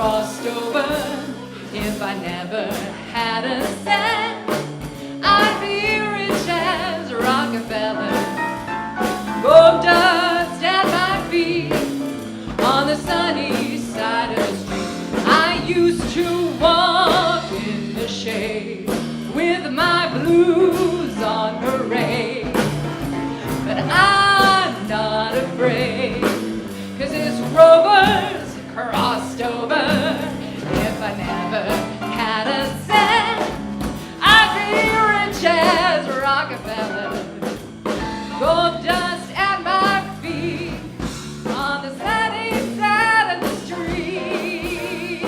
crossed over. If I never had a cent, I'd be rich as Rockefeller. Gold dust at my feet on the sunny side of the street. I used to walk in the shade with my blues on parade, but I'm not afraid, 'cause this rover's crossed over. If I never had a cent, I'd be rich as Rockefeller. Gold dust at my feet on the sunny side of the street.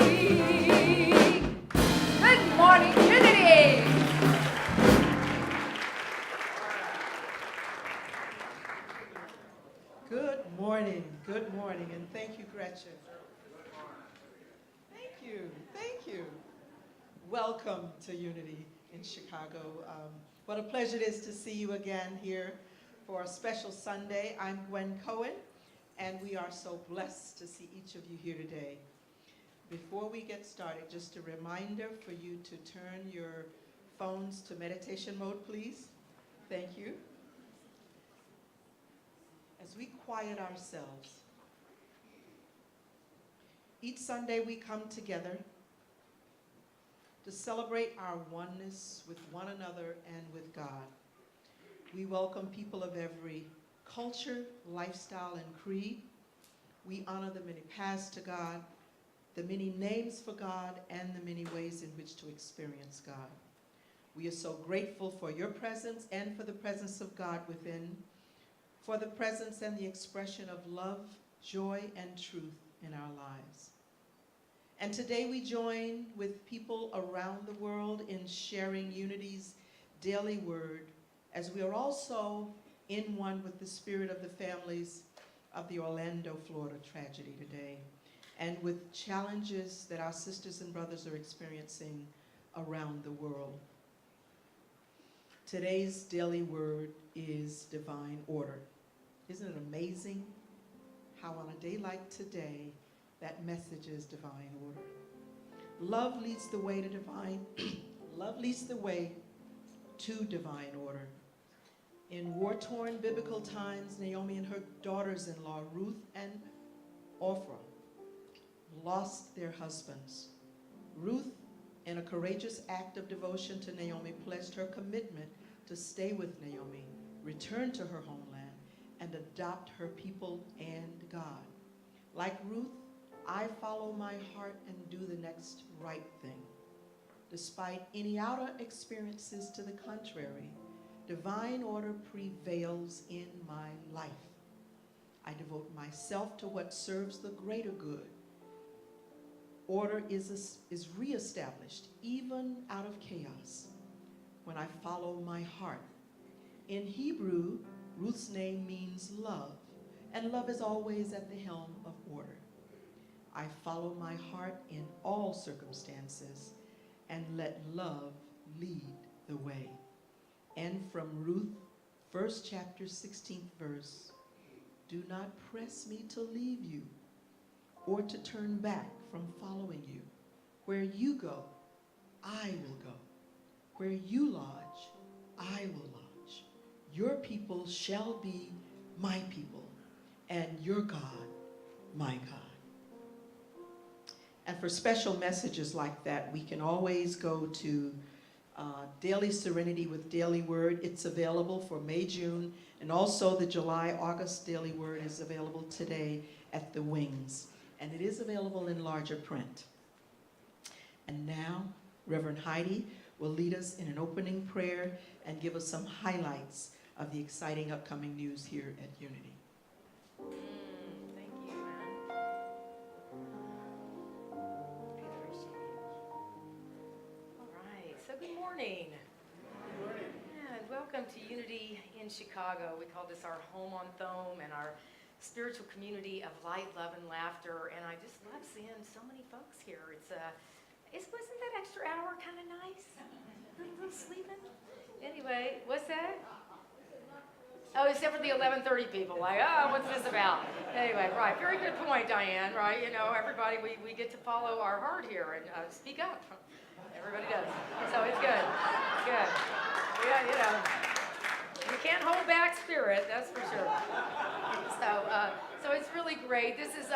Good morning, Unity! Good morning, and thank you, Gretchen. Thank you. Welcome to Unity in Chicago. What a pleasure it is to see you again here for a special Sunday. I'm Gwen Cohen, and we are so blessed to see each of you here today. Before we get started, just a reminder for you to turn your phones to meditation mode, please. Thank you. As we quiet ourselves, each Sunday we come together to celebrate our oneness with one another and with God. We welcome people of every culture, lifestyle, and creed. We honor the many paths to God, the many names for God, and the many ways in which to experience God. We are so grateful for your presence and for the presence of God within, for the presence and the expression of love, joy, and truth in our lives. And today we join with people around the world in sharing Unity's daily word, as we are also in one with the spirit of the families of the Orlando, Florida tragedy today, and with challenges that our sisters and brothers are experiencing around the world. Today's daily word is divine order. Isn't it amazing how on a day like today, that message is divine order? Love leads the way to love leads the way to divine order. In war-torn biblical times, Naomi and her daughters-in-law, Ruth and Orpah, lost their husbands. Ruth, in a courageous act of devotion to Naomi, pledged her commitment to stay with Naomi, return to her homeland, and adopt her people and God. Like Ruth, I follow my heart and do the next right thing. Despite any outer experiences to the contrary, divine order prevails in my life. I devote myself to what serves the greater good. Order is reestablished even out of chaos when I follow my heart. In Hebrew, Ruth's name means love, and love is always at the helm of order. I follow my heart in all circumstances and let love lead the way. And from Ruth, 1st chapter, 16th verse, do not press me to leave you or to turn back from following you. Where you go, I will go. Where you lodge, I will lodge. Your people shall be my people, and your God, my God. And for special messages like that, we can always go to Daily Serenity with Daily Word. It's available for May, June, and also the July, August Daily Word is available today at the Wings. And it is available in larger print. And now, Rev Heidi will lead us in an opening prayer and give us some highlights of the exciting upcoming news here at Unity. Thank you, man. All right, so good morning. Good morning. Yeah, and welcome to Unity in Chicago. We call this our home on Thome and our spiritual community of light, love, and laughter. And I just love seeing so many folks here. Wasn't that extra hour kind of nice? A little sleeping? Anyway, what's that? Oh, except for the 11:30 people, like, oh, what's this about? Anyway, right, very good point, Diane, right? You know, everybody, we get to follow our heart here and speak up. Everybody does. So it's good. Good. Yeah, you know, you can't hold back spirit, that's for sure. So it's really great. This is,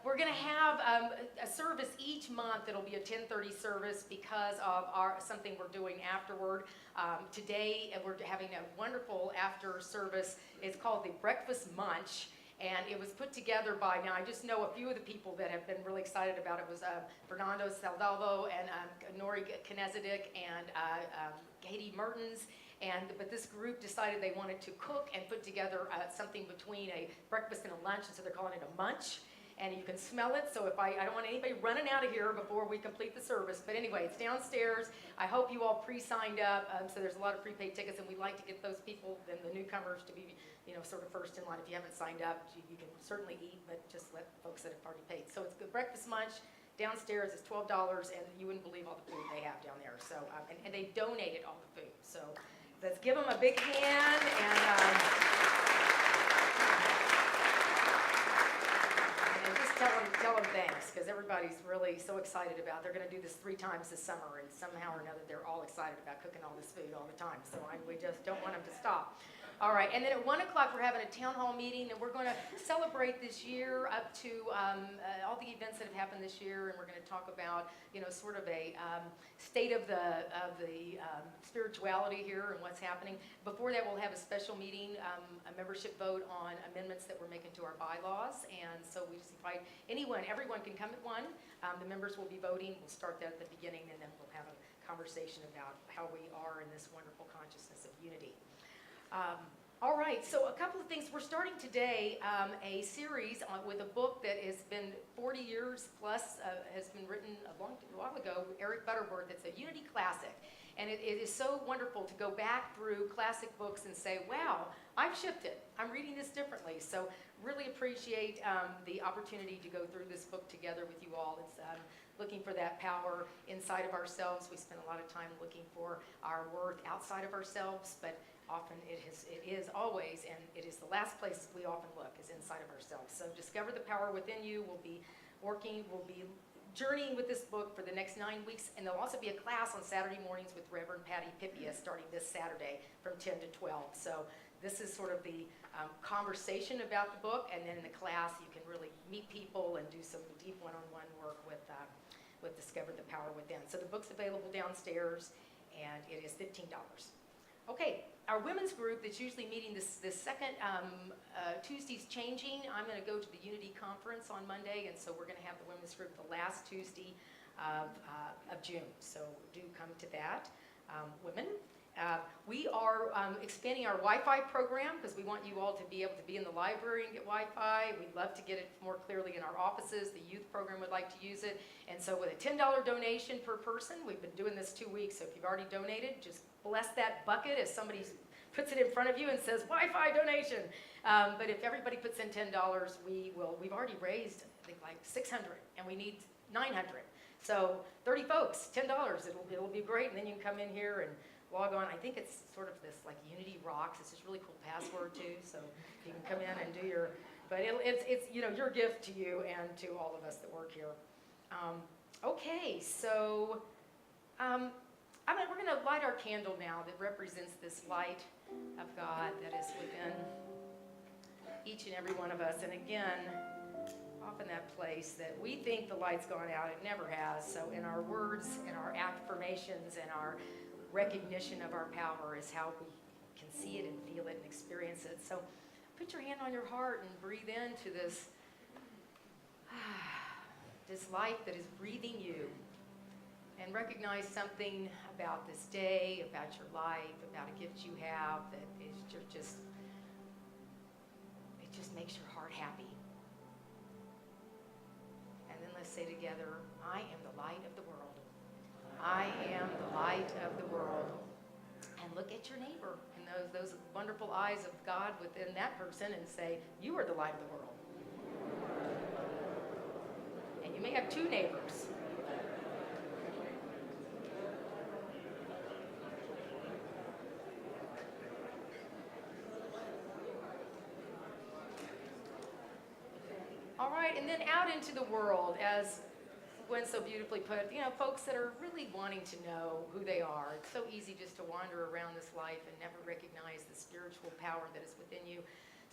we're going to have a service each month. It'll be a 10:30 service because of something we're doing afterward. Today, we're having a wonderful after service. It's called the Breakfast Munch. And it was put together by, now I just know a few of the people that have been really excited about it. It was Fernando Saldalvo and Nori Knezedik and Katie Mertens. But this group decided they wanted to cook and put together something between a breakfast and a lunch, and so they're calling it a munch. And you can smell it, so if I don't want anybody running out of here before we complete the service. But anyway, it's downstairs. I hope you all pre-signed up, so there's a lot of prepaid tickets, and we'd like to get those people and the newcomers to be, you know, sort of first in line. If you haven't signed up, you can certainly eat, but just let folks that have already paid. So it's the breakfast munch. Downstairs is $12, and you wouldn't believe all the food they have down there. So, and they donated all the food. So let's give them a big hand. And just tell them thanks, because everybody's really so excited about it. They're going to do this 3 times this summer, and somehow or another they're all excited about cooking all this food all the time. So we just don't want them to stop. All right, and then at 1 o'clock we're having a town hall meeting, and we're going to celebrate this year up to all the events that have happened this year, and we're going to talk about, you know, sort of a state of the spirituality here and what's happening. Before that, we'll have a special meeting, a membership vote on amendments that we're making to our bylaws, and so we just invite everyone can come at 1. The members will be voting. We'll start that at the beginning, and then we'll have a conversation about how we are in this wonderful consciousness of unity. All right, so a couple of things. We're starting today a series with a book that has been 40 years plus, has been written a while ago, Eric Butterworth. It's a Unity classic. And it is so wonderful to go back through classic books and say, wow, I've shifted. I'm reading this differently. So really appreciate the opportunity to go through this book together with you all. It's looking for that power inside of ourselves. We spend a lot of time looking for our worth outside of ourselves, but often it is always, and it is the last place we often look, is inside of ourselves. So discover the power within you. We'll be journeying with this book for the next 9 weeks, and there'll also be a class on Saturday mornings with Reverend Patty Pipia starting this Saturday from 10 to 12. So this is sort of the conversation about the book, and then in the class you can really meet people and do some deep one-on-one work with Discover the Power Within. So the book's available downstairs, and it is $15. Okay, our women's group that's usually meeting this second Tuesday's changing. I'm going to go to the Unity Conference on Monday, and so we're going to have the women's group the last Tuesday of June. So do come to that, women. We are expanding our Wi-Fi program because we want you all to be able to be in the library and get Wi-Fi. We'd love to get it more clearly in our offices. The youth program would like to use it. And so with a $10 donation per person, we've been doing this 2 weeks. So if you've already donated, just bless that bucket as somebody puts it in front of you and says, Wi-Fi donation. But if everybody puts in $10, we've already raised, I think, like 600, and we need 900. So 30 folks, $10, it'll be great. And then you can come in here and log on. I think it's sort of this like Unity Rocks. It's this really cool password too, so you can come in and do your. But it's you know, your gift to you and to all of us that work here. Okay, so we're going to light our candle now that represents this light of God that is within each and every one of us. And again, often that place that we think the light's gone out, it never has. So in our words, in our affirmations, and our recognition of our power is how we can see it and feel it and experience it. So put your hand on your heart and breathe into this life that is breathing you, and recognize something about this day, about your life, about a gift you have that is just makes your heart happy. And then let's say together, I am the light of the world. I am the light of the world. And look at your neighbor and those wonderful eyes of God within that person and say, you are the light of the world. And you may have 2 neighbors. All right, and then out into the world, as Gwen so beautifully put, folks that are really wanting to know who they are. It's so easy just to wander around this life and never recognize the spiritual power that is within you.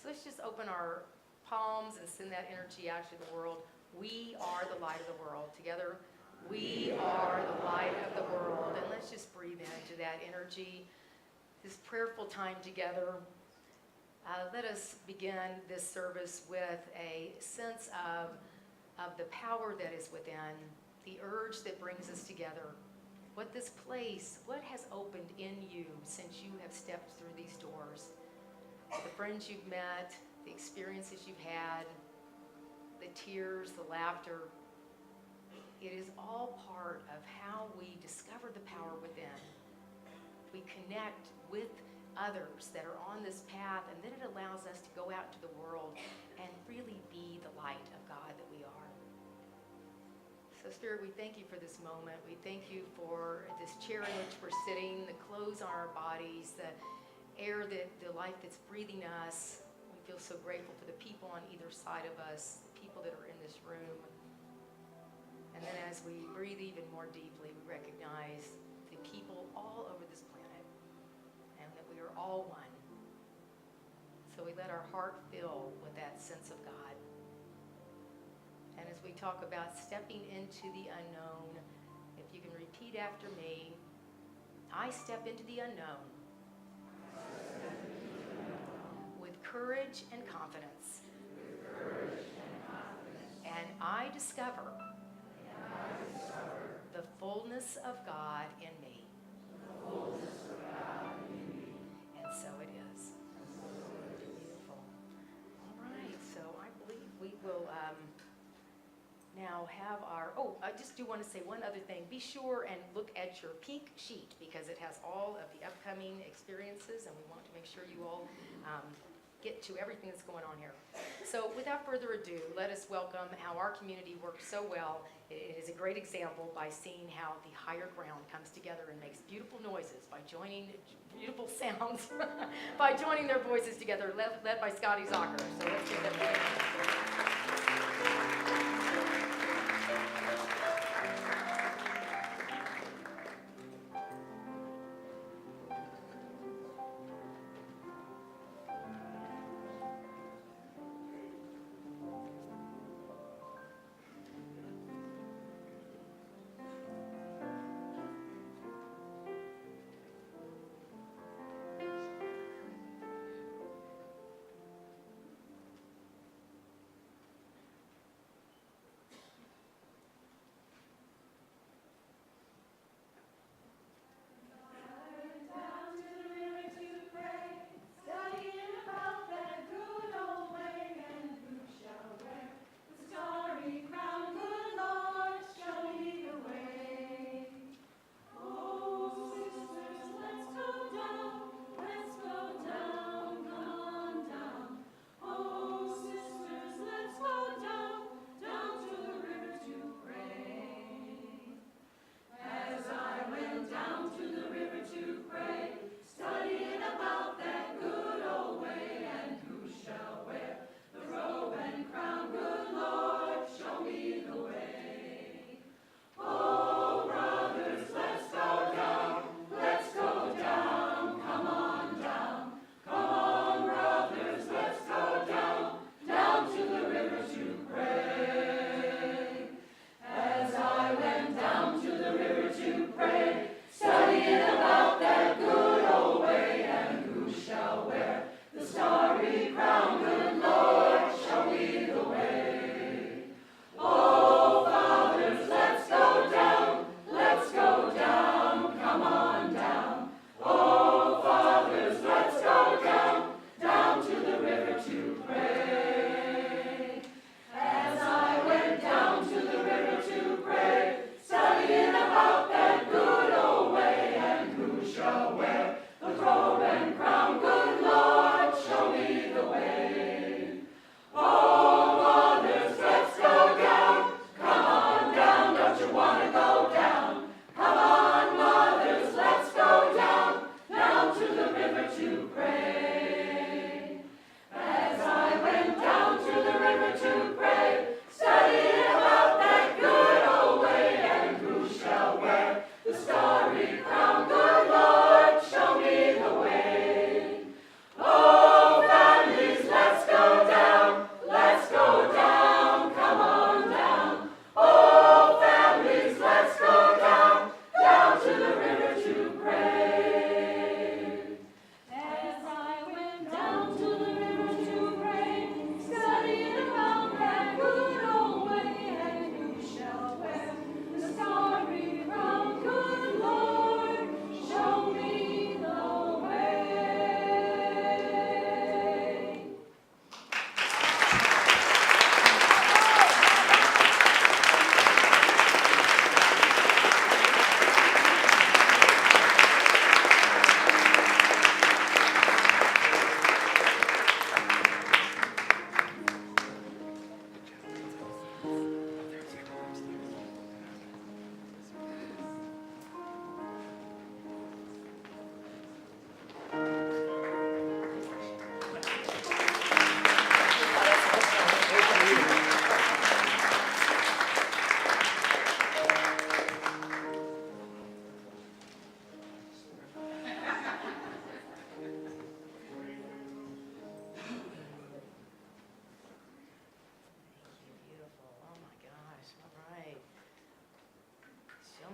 So let's just open our palms and send that energy out to the world. We are the light of the world. Together, we are the light of the world. And let's just breathe into that energy, this prayerful time together. Let us begin this service with a sense of the power that is within, the urge that brings us together, what has opened in you since you have stepped through these doors, the friends you've met, the experiences you've had, the tears, the laughter. It is all part of how we discover the power within. We connect with others that are on this path, and then it allows us to go out to the world and really be the light of God that we are. So Spirit, we thank you for this moment. We thank you for this chair in which we're sitting, the clothes on our bodies, the air, the life that's breathing us. We feel so grateful for the people on either side of us, the people that are in this room. And then as we breathe even more deeply, we recognize the people all over this planet, and that we are all one. So we let our heart fill with that sense of God. And as we talk about stepping into the unknown, if you can repeat after me, I step into the unknown with courage and confidence. And I discover the fullness of God in me. And so it is. Beautiful. All right, so I believe we will now have I just do want to say one other thing. Be sure and look at your pink sheet, because it has all of the upcoming experiences, and we want to make sure you all get to everything that's going on here. So without further ado, let us welcome how our community works so well. It is a great example by seeing how the higher ground comes together and makes beautiful noises by joining beautiful sounds by joining their voices together, led by Scotty Zocker. So let's give them a hand.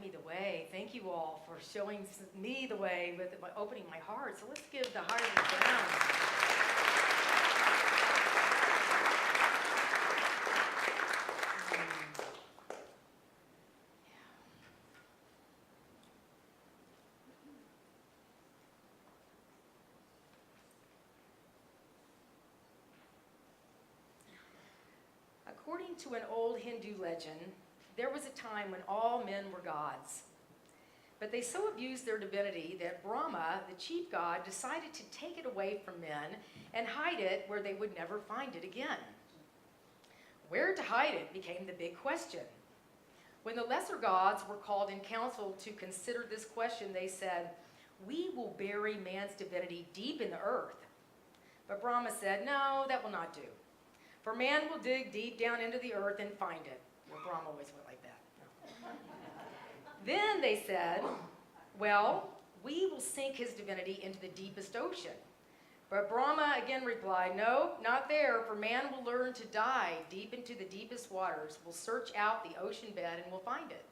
me the way. Thank you all for showing me the way with opening my heart. So let's give the heart a round. According to an old Hindu legend, there was a time when all men were gods. But they so abused their divinity that Brahma, the chief god, decided to take it away from men and hide it where they would never find it again. Where to hide it became the big question. When the lesser gods were called in council to consider this question, they said, "We will bury man's divinity deep in the earth." But Brahma said, "No, that will not do. For man will dig deep down into the earth and find it." Well, Brahma always went like that. No. Then they said, "Well, we will sink his divinity into the deepest ocean." But Brahma again replied, "No, not there, for man will learn to dive deep into the deepest waters, will search out the ocean bed and will find it."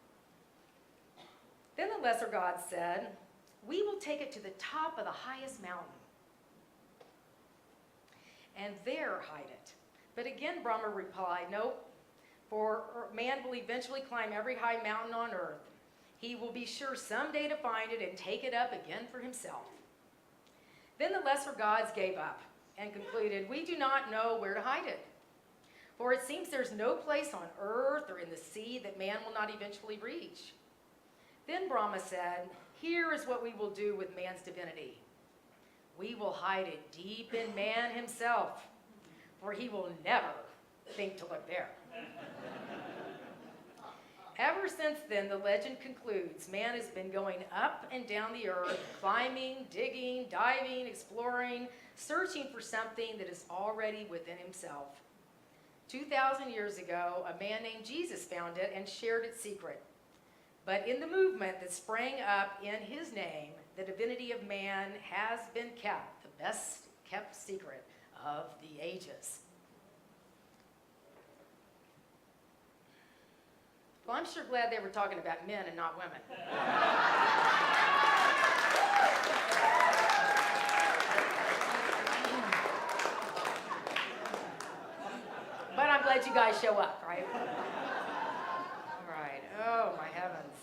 Then the lesser gods said, "We will take it to the top of the highest mountain and there hide it." But again, Brahma replied, "Nope, for man will eventually climb every high mountain on earth. He will be sure someday to find it and take it up again for himself." Then the lesser gods gave up and concluded, "We do not know where to hide it. For it seems there's no place on earth or in the sea that man will not eventually reach." Then Brahma said, "Here is what we will do with man's divinity. We will hide it deep in man himself, for he will never think to look there." Ever since then, the legend concludes, man has been going up and down the earth, climbing, digging, diving, exploring, searching for something that is already within himself. 2,000 years ago, a man named Jesus found it and shared its secret. But in the movement that sprang up in his name, the divinity of man has been kept, the best kept secret of the ages. Well, I'm sure glad they were talking about men and not women. But I'm glad you guys show up, right? All right. Oh, my heavens.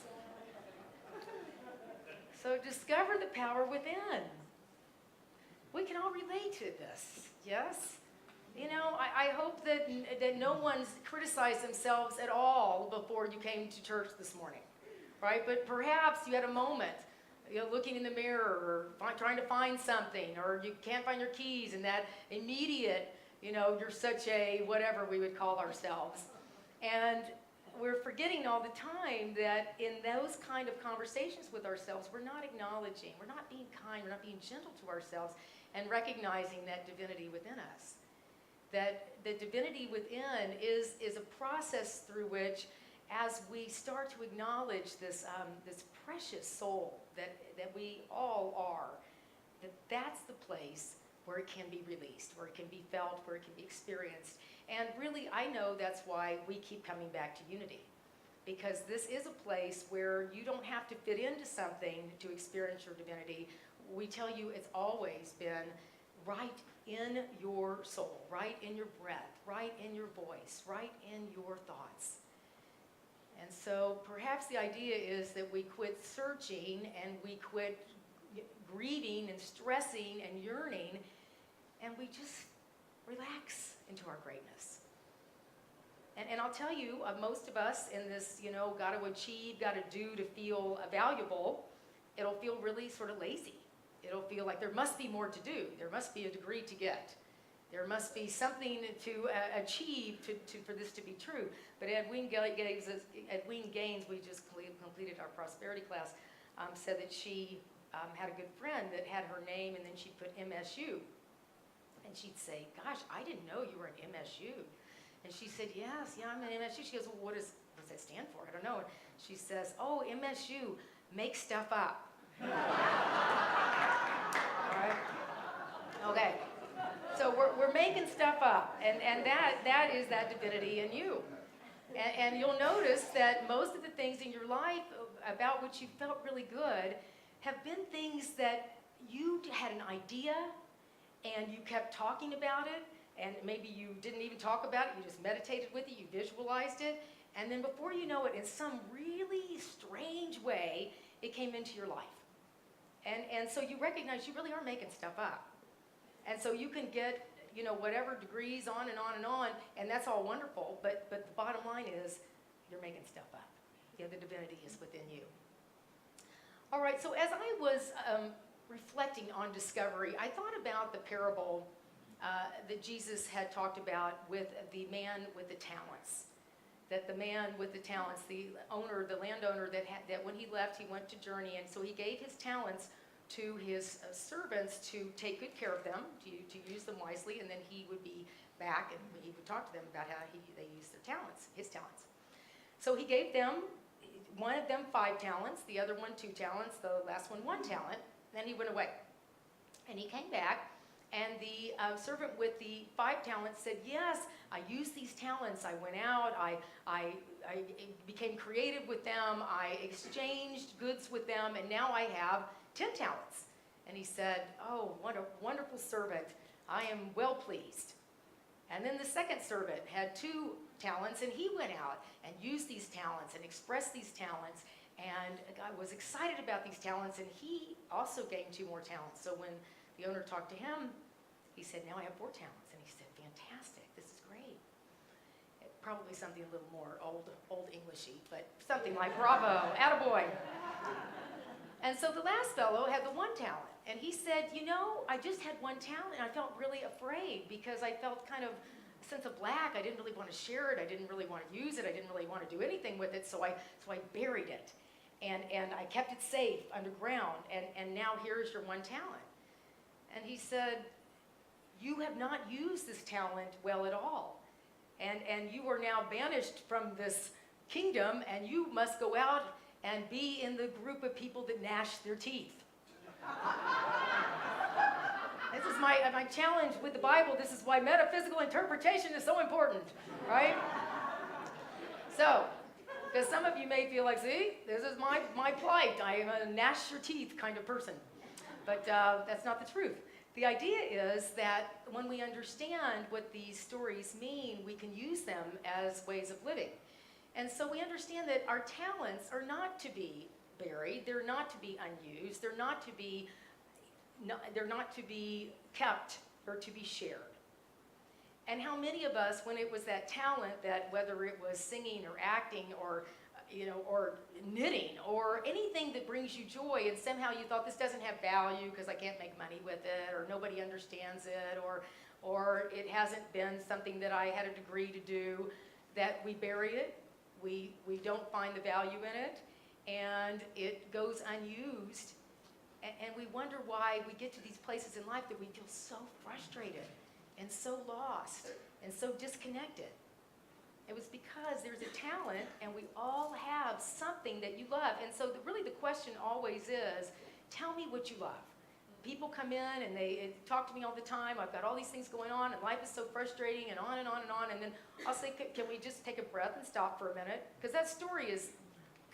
So discover the power within. We can all relate to this, yes? You know, I hope that no one's criticized themselves at all before you came to church this morning, right? But perhaps you had a moment, you know, looking in the mirror or trying to find something, or you can't find your keys, and that immediate, you know, you're such a whatever we would call ourselves. And we're forgetting all the time that in those kind of conversations with ourselves, we're not acknowledging, we're not being kind, we're not being gentle to ourselves, and recognizing that divinity within us. That the divinity within is a process through which, as we start to acknowledge this precious soul that we all are, that's the place where it can be released, where it can be felt, where it can be experienced. And really, I know that's why we keep coming back to unity. Because this is a place where you don't have to fit into something to experience your divinity. We tell you it's always been right in your soul, right in your breath, right in your voice, right in your thoughts. And so perhaps the idea is that we quit searching and we quit grieving and stressing and yearning, and we just relax into our greatness. And I'll tell you, most of us in this, you know, got to achieve, got to do to feel valuable, it'll feel really sort of lazy. It'll feel like there must be more to do. There must be a degree to get. There must be something to achieve for this to be true. But Edwene Gaines, we just completed our prosperity class, said that she had a good friend that had her name and then she'd put MSU. And she'd say, "Gosh, I didn't know you were an MSU." And she said, "Yes, yeah, I'm an MSU." She goes, "Well, what does that stand for?" "I don't know." And she says, "Oh, MSU, make stuff up." All right. Okay. So we're making stuff up, and that is that divinity in you. And you'll notice that most of the things in your life about which you felt really good have been things that you had an idea and you kept talking about it, and maybe you didn't even talk about it, you just meditated with it, you visualized it, and then before you know it, in some really strange way, it came into your life. And so you recognize you really are making stuff up. And so you can get, whatever degrees on and on and on, and that's all wonderful, but the bottom line is you're making stuff up. The divinity is within you. All right, so as I was reflecting on discovery, I thought about the parable that Jesus had talked about with the man with the talents. That the man with the talents, the landowner, that when he left, he went to journey, and so he gave his talents to his servants to take good care of them, to use them wisely, and then he would be back and he would talk to them about how they used their talents, his talents. So he gave them, one of them 5 talents, the other one 2 talents, the last one 1 talent, then he went away. And he came back, and the servant with the 5 talents said, yes, I used these talents, I went out, I became creative with them, I exchanged goods with them, and now I have 10 talents. And he said, oh, what a wonderful servant, I am well pleased. And then the second servant had 2 talents, and he went out and used these talents and expressed these talents, and I was excited about these talents, and he also gained 2 more talents. So when the owner talked to him, he said, now I have 4 talents. And he said, fantastic, this is great. Probably something a little more old Englishy, but something like bravo, attaboy. And so the last fellow had the 1 talent. And he said, I just had 1 talent, and I felt really afraid because I felt kind of a sense of lack. I didn't really want to share it. I didn't really want to use it. I didn't really want to do anything with it, so I buried it. And I kept it safe underground, and now here's your 1 talent. And he said, you have not used this talent well at all. And you are now banished from this kingdom, and you must go out and be in the group of people that gnash their teeth. This is my challenge with the Bible. This is why metaphysical interpretation is so important, right? So, because some of you may feel like, see, this is my plight. I am a gnash your teeth kind of person. But that's not the truth. The idea is that when we understand what these stories mean, we can use them as ways of living. And so we understand that our talents are not to be buried, they're not to be unused, they're not to be kept or to be shared. And how many of us, when it was that talent, that whether it was singing or acting or knitting or anything that brings you joy, and somehow you thought this doesn't have value because I can't make money with it, or nobody understands it, or it hasn't been something that I had a degree to do, that we bury it, we don't find the value in it, and it goes unused, and we wonder why we get to these places in life that we feel so frustrated and so lost and so disconnected. It was because there's a talent, and we all have something that you love. And so really the question always is, tell me what you love. People come in and they talk to me all the time. I've got all these things going on, and life is so frustrating, and on and on and on. And then I'll say, can we just take a breath and stop for a minute? Because that story is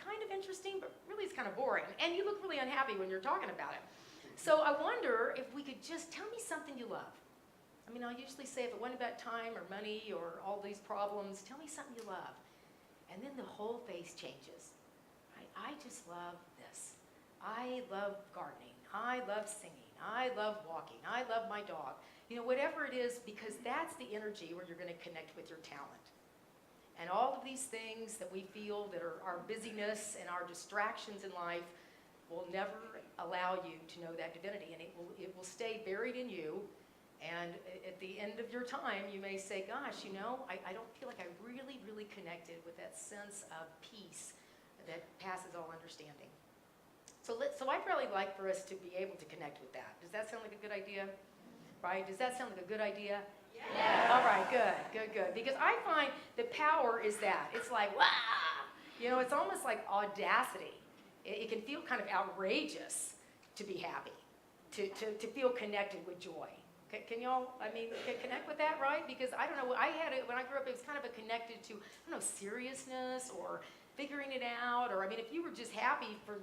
kind of interesting, but really it's kind of boring. And you look really unhappy when you're talking about it. So I wonder if we could just tell me something you love. I mean, I'll usually say if it wasn't about time or money or all these problems, tell me something you love. And then the whole face changes. Right? I just love this. I love gardening. I love singing. I love walking. I love my dog. Whatever it is, because that's the energy where you're going to connect with your talent. And all of these things that we feel that are our busyness and our distractions in life will never allow you to know that divinity. And it will stay buried in you. And at the end of your time, you may say, gosh, I don't feel like I really, really connected with that sense of peace that passes all understanding. So I'd really like for us to be able to connect with that. Does that sound like a good idea? Right? Does that sound like a good idea? Yeah. All right, good. Because I find the power is that. It's like, wow! It's almost like audacity. It can feel kind of outrageous to be happy, to feel connected with joy. Can y'all, connect with that, right? Because I don't know, I had it, when I grew up, it was kind of connected to, seriousness or figuring it out, or I mean, if you were just happy for,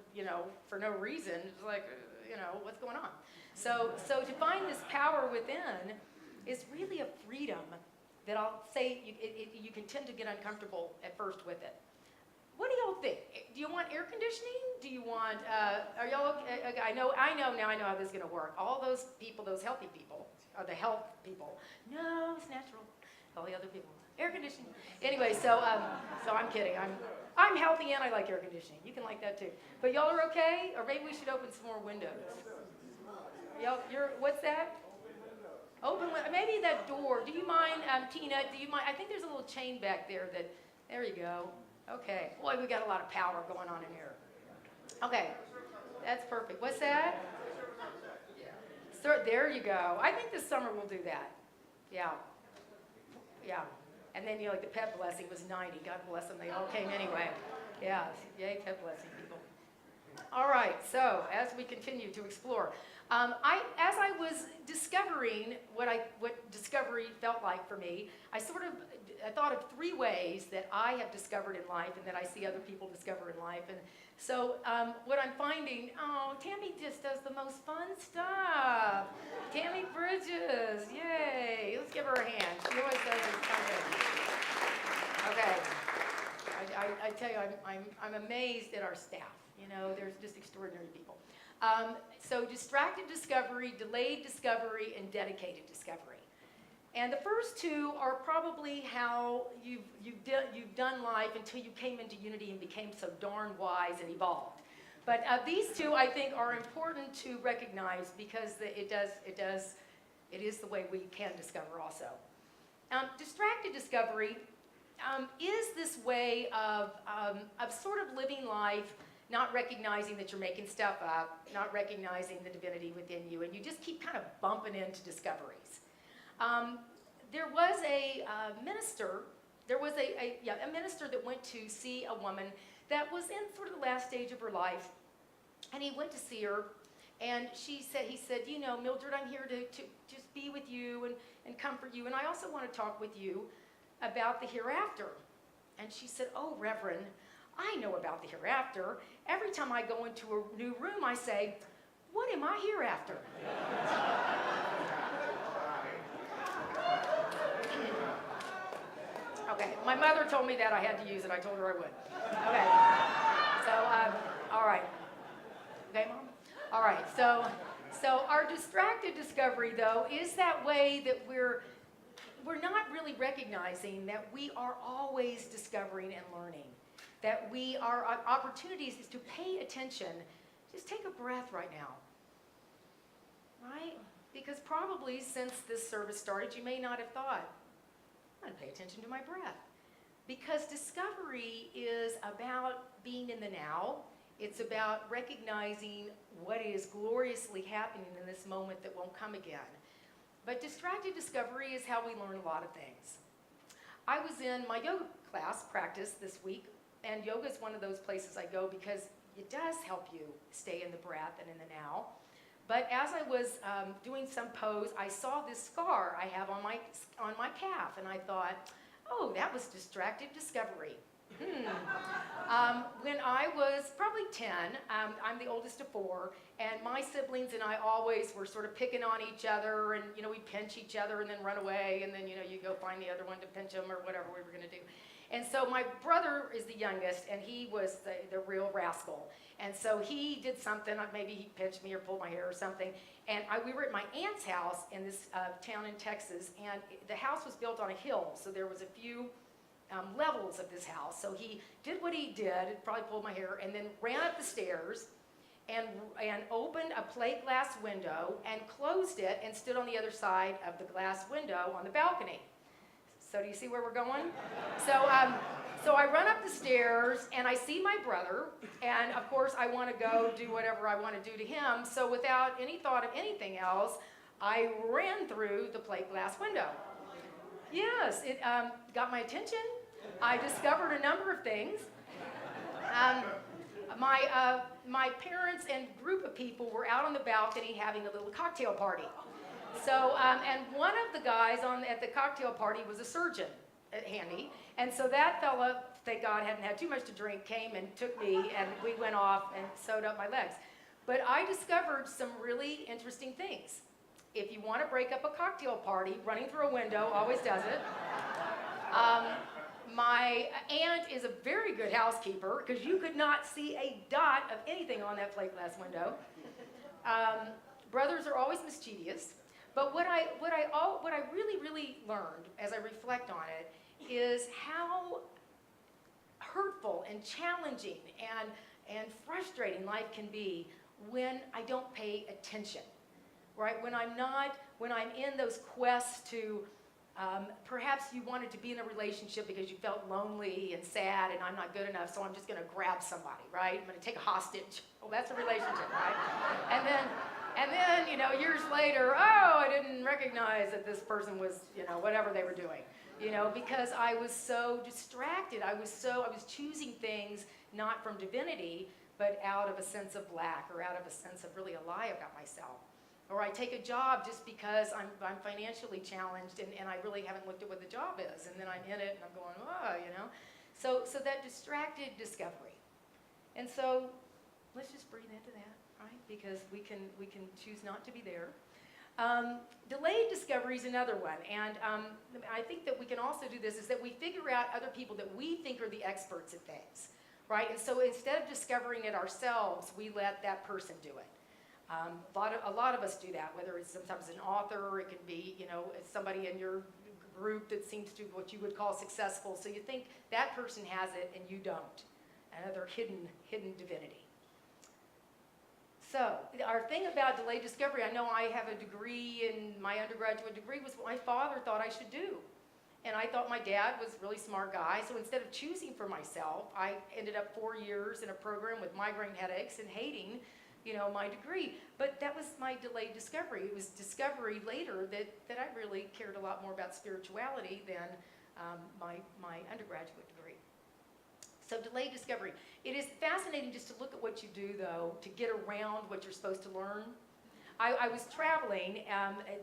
for no reason, it's like, what's going on? So to find this power within is really a freedom that I'll say you can tend to get uncomfortable at first with it. What do y'all think? Do you want air conditioning? Do you want, are y'all okay? Okay, I know how this is gonna work. All those people, those healthy people, are the health people. No, it's natural. All the other people, air conditioning. Anyway, so I'm kidding. I'm healthy and I like air conditioning. You can like that too. But y'all are okay? Or maybe we should open some more windows. Y'all, what's that? Open, maybe that door. Do you mind, Tina, do you mind? I think there's a little chain back there there you go. Okay, boy, we got a lot of power going on in here. Okay, that's perfect. What's that? Sir, there you go. I think this summer we'll do that. Yeah. And then, like the pet blessing was 90. God bless them, they all came anyway. Yeah, yay, pet blessing people. All right, so as we continue to explore, as I was discovering what discovery felt like for me, I thought of 3 ways that I have discovered in life and that I see other people discover in life. And so what I'm finding, Tammy just does the most fun stuff. Tammy Bridges, yay. Let's give her a hand. She always does this kind of thing. Okay. I tell you, I'm amazed at our staff. There's just extraordinary people. So distracted discovery, delayed discovery, and dedicated discovery. And the first 2 are probably how you've done life until you came into unity and became so darn wise and evolved. But these 2, I think, are important to recognize because it is the way we can discover also. Distracted discovery is this way of sort of living life, not recognizing that you're making stuff up, not recognizing the divinity within you, and you just keep kind of bumping into discoveries. There was a minister. There was a minister that went to see a woman that was in sort of the last stage of her life, and he went to see her, and he said, Mildred, I'm here to just be with you and comfort you, and I also want to talk with you about the hereafter. And she said, oh, Reverend, I know about the hereafter. Every time I go into a new room, I say, what am I hereafter? Okay, my mother told me that I had to use it. I told her I would. Okay, so, all right. Okay, Mom? All right, so our distracted discovery, though, is that way that we're not really recognizing that we are always discovering and learning, that our opportunities is to pay attention. Just take a breath right now, right? Because probably since this service started, you may not have thought, I'm going to pay attention to my breath. Because discovery is about being in the now. It's about recognizing what is gloriously happening in this moment that won't come again. But distracted discovery is how we learn a lot of things. I was in my yoga class practice this week, and yoga is one of those places I go because it does help you stay in the breath and in the now. But as I was doing some pose, I saw this scar I have on my calf, and I thought, oh, that was distracted discovery. When I was probably 10, I'm the oldest of 4, and my siblings and I always were sort of picking on each other, and we'd pinch each other and then run away, and then you go find the other one to pinch them or whatever we were going to do. And so my brother is the youngest, and he was the real rascal. And so he did something, maybe he pinched me or pulled my hair or something, and we were at my aunt's house in this town in Texas, and the house was built on a hill, so there was a few levels of this house. So he did what he did, probably pulled my hair, and then ran up the stairs and opened a plate glass window and closed it and stood on the other side of the glass window on the balcony. So do you see where we're going? So I run up the stairs and I see my brother, and of course I want to go do whatever I want to do to him. So without any thought of anything else, I ran through the plate glass window. Yes, it got my attention. I discovered a number of things. My parents and group of people were out on the balcony having a little cocktail party. So, and one of the guys at the cocktail party was a surgeon. handy. And so that fella, thank God, hadn't had too much to drink, came and took me, and we went off and sewed up my legs. But I discovered some really interesting things. If you want to break up a cocktail party, running through a window always does it. My aunt is a very good housekeeper because you could not see a dot of anything on that plate glass window. Brothers are always mischievous. But what I really learned as I reflect on it is how hurtful and challenging and frustrating life can be when I don't pay attention, right? When I'm in those quests to, perhaps you wanted to be in a relationship because you felt lonely and sad and I'm not good enough, so I'm just gonna grab somebody, right? I'm gonna take a hostage. Well, that's a relationship, right? And then, you know, years later, oh, I didn't recognize that this person was, you know, whatever they were doing, you know, because I was so distracted. I was choosing things not from divinity, but out of a sense of lack or out of a sense of really a lie about myself. Or I take a job just because I'm financially challenged and I really haven't looked at what the job is, and then I'm in it and I'm going, oh, you know. So that distracted discovery. And so let's just breathe into that, right? Because we can choose not to be there. Delayed discovery is another one, and I think that we can also do this, is that we figure out other people that we think are the experts at things, right? And so instead of discovering it ourselves, we let that person do it. A lot of us do that, whether it's sometimes an author, or it can be, you know, it's somebody in your group that seems to be what you would call successful, so you think that person has it and you don't, another hidden divinity. So, our thing about delayed discovery, I know I have a degree, and my undergraduate degree was what my father thought I should do. And I thought my dad was a really smart guy, so instead of choosing for myself, I ended up 4 years in a program with migraine headaches and hating, you know, my degree. But that was my delayed discovery. It was discovery later that I really cared a lot more about spirituality than my undergraduate degree. So delayed discovery. It is fascinating just to look at what you do, though, to get around what you're supposed to learn. I was traveling